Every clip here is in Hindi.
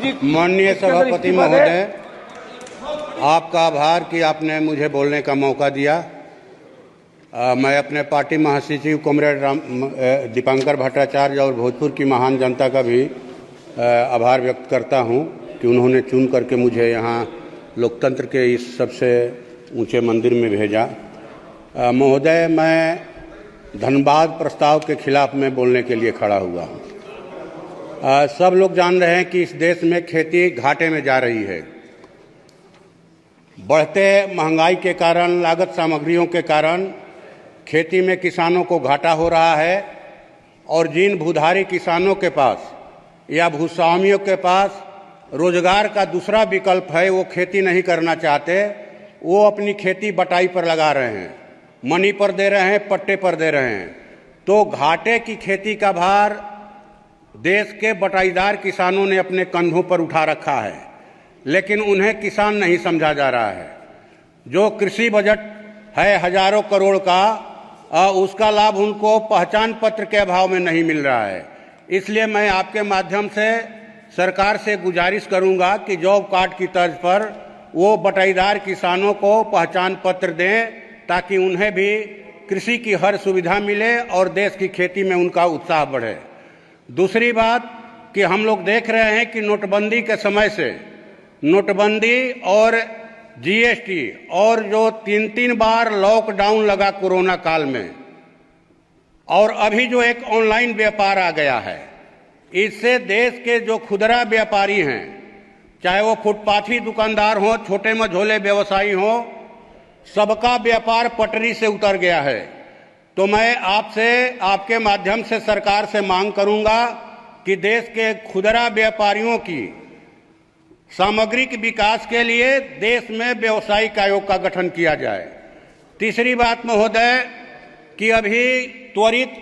जी। माननीय सभापति महोदय, आपका आभार कि आपने मुझे बोलने का मौका दिया। मैं अपने पार्टी महासचिव कॉमरेड दीपांकर भट्टाचार्य और भोजपुर की महान जनता का भी आभार व्यक्त करता हूं कि उन्होंने चुन करके मुझे यहां लोकतंत्र के इस सबसे ऊंचे मंदिर में भेजा। महोदय, मैं धनबाद प्रस्ताव के खिलाफ में बोलने के लिए खड़ा हुआ हूं। सब लोग जान रहे हैं कि इस देश में खेती घाटे में जा रही है। बढ़ते महंगाई के कारण, लागत सामग्रियों के कारण खेती में किसानों को घाटा हो रहा है और जिन भूधारी किसानों के पास या भूस्वामियों के पास रोजगार का दूसरा विकल्प है, वो खेती नहीं करना चाहते, वो अपनी खेती बटाई पर लगा रहे हैं, मनी पर दे रहे हैं, पट्टे पर दे रहे हैं। तो घाटे की खेती का भार देश के बटाईदार किसानों ने अपने कंधों पर उठा रखा है, लेकिन उन्हें किसान नहीं समझा जा रहा है। जो कृषि बजट है हजारों करोड़ का, उसका लाभ उनको पहचान पत्र के अभाव में नहीं मिल रहा है। इसलिए मैं आपके माध्यम से सरकार से गुजारिश करूंगा कि जॉब कार्ड की तर्ज पर वो बटाईदार किसानों को पहचान पत्र दें, ताकि उन्हें भी कृषि की हर सुविधा मिले और देश की खेती में उनका उत्साह बढ़े। दूसरी बात कि हम लोग देख रहे हैं कि नोटबंदी के समय से नोटबंदी और जीएसटी और जो 3-3 बार लॉकडाउन लगा कोरोना काल में, और अभी जो एक ऑनलाइन व्यापार आ गया है, इससे देश के जो खुदरा व्यापारी हैं, चाहे वो फुटपाथी दुकानदार हों, छोटे मझोले व्यवसायी हों, सबका व्यापार पटरी से उतर गया है। तो मैं आपसे, आपके माध्यम से सरकार से मांग करूंगा कि देश के खुदरा व्यापारियों की सामग्रिक विकास के लिए देश में व्यावसायिक आयोग का गठन किया जाए। तीसरी बात महोदय कि अभी त्वरित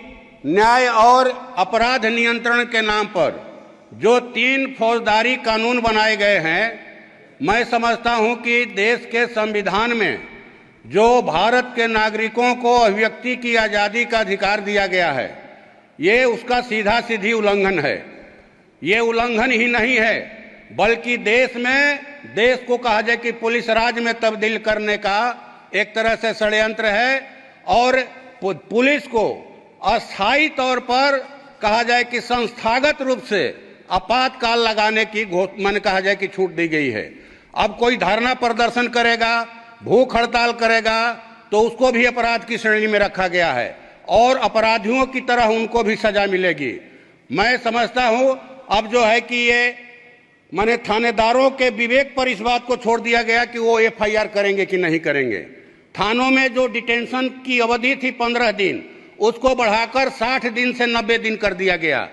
न्याय और अपराध नियंत्रण के नाम पर जो 3 फौजदारी कानून बनाए गए हैं, मैं समझता हूं कि देश के संविधान में जो भारत के नागरिकों को अभिव्यक्ति की आज़ादी का अधिकार दिया गया है, ये उसका सीधा सीधी उल्लंघन है। ये उल्लंघन ही नहीं है, बल्कि देश में, देश को कहा जाए कि पुलिस राज में तब्दील करने का एक तरह से षड्यंत्र है, और पुलिस को अस्थायी तौर पर कहा जाए कि संस्थागत रूप से आपातकाल लगाने की माने कहा जाए कि छूट दी गई है। अब कोई धरना प्रदर्शन करेगा, भूख हड़ताल करेगा, तो उसको भी अपराध की श्रेणी में रखा गया है और अपराधियों की तरह उनको भी सजा मिलेगी। मैं समझता हूं अब जो है कि ये माने थानेदारों के विवेक पर इस बात को छोड़ दिया गया कि वो एफआईआर करेंगे कि नहीं करेंगे। थानों में जो डिटेंशन की अवधि थी 15 दिन, उसको बढ़ाकर 60 दिन से 90 दिन कर दिया गया।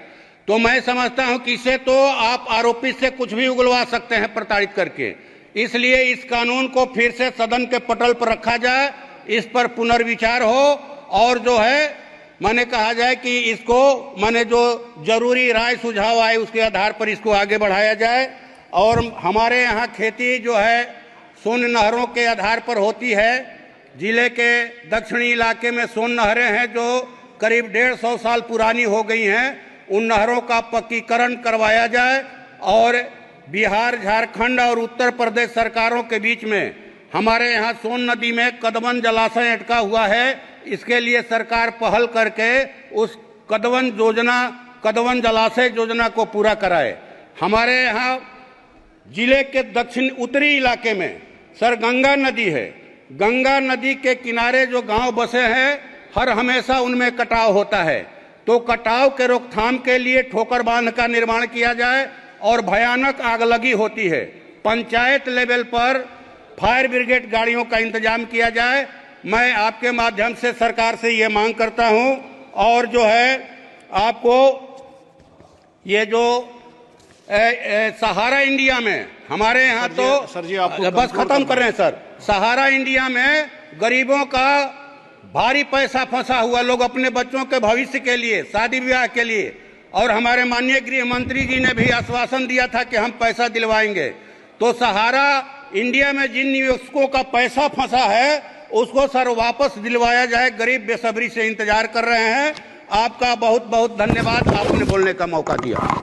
तो मैं समझता हूं कि इसे तो आप आरोपी से कुछ भी उगलवा सकते हैं प्रताड़ित करके। इसलिए इस कानून को फिर से सदन के पटल पर रखा जाए, इस पर पुनर्विचार हो, और जो है माने कहा जाए कि इसको माने जो जरूरी राय सुझाव आए उसके आधार पर इसको आगे बढ़ाया जाए। और हमारे यहाँ खेती जो है सोन नहरों के आधार पर होती है। जिले के दक्षिणी इलाके में सोन नहरें हैं जो करीब 150 साल पुरानी हो गई हैं। उन नहरों का पक्कीकरण करवाया जाए और बिहार, झारखंड और उत्तर प्रदेश सरकारों के बीच में हमारे यहाँ सोन नदी में कदवन जलाशय अटका हुआ है। इसके लिए सरकार पहल करके उस कदवन जलाशय योजना को पूरा कराए। हमारे यहाँ जिले के दक्षिण उत्तरी इलाके में सर गंगा नदी है। गंगा नदी के किनारे जो गांव बसे हैं, हर हमेशा उनमें कटाव होता है। तो कटाव के रोकथाम के लिए ठोकर बांध का निर्माण किया जाए और भयानक आगलगी होती है। पंचायत लेवल पर फायर ब्रिगेड गाड़ियों का इंतजाम किया जाए। मैं आपके माध्यम से सरकार से ये मांग करता हूं। और जो है आपको ये जो सहारा इंडिया में हमारे यहाँ तो सर जी आप बस खत्म कर रहे हैं सर। सहारा इंडिया में गरीबों का भारी पैसा फंसा हुआ, लोग अपने बच्चों के भविष्य के लिए, शादी विवाह के लिए, और हमारे माननीय गृह मंत्री जी ने भी आश्वासन दिया था कि हम पैसा दिलवाएंगे। तो सहारा इंडिया में जिन निवेशकों का पैसा फंसा है उसको सर वापस दिलवाया जाए। गरीब बेसब्री से इंतजार कर रहे हैं। आपका बहुत बहुत धन्यवाद, आपने बोलने का मौका दिया।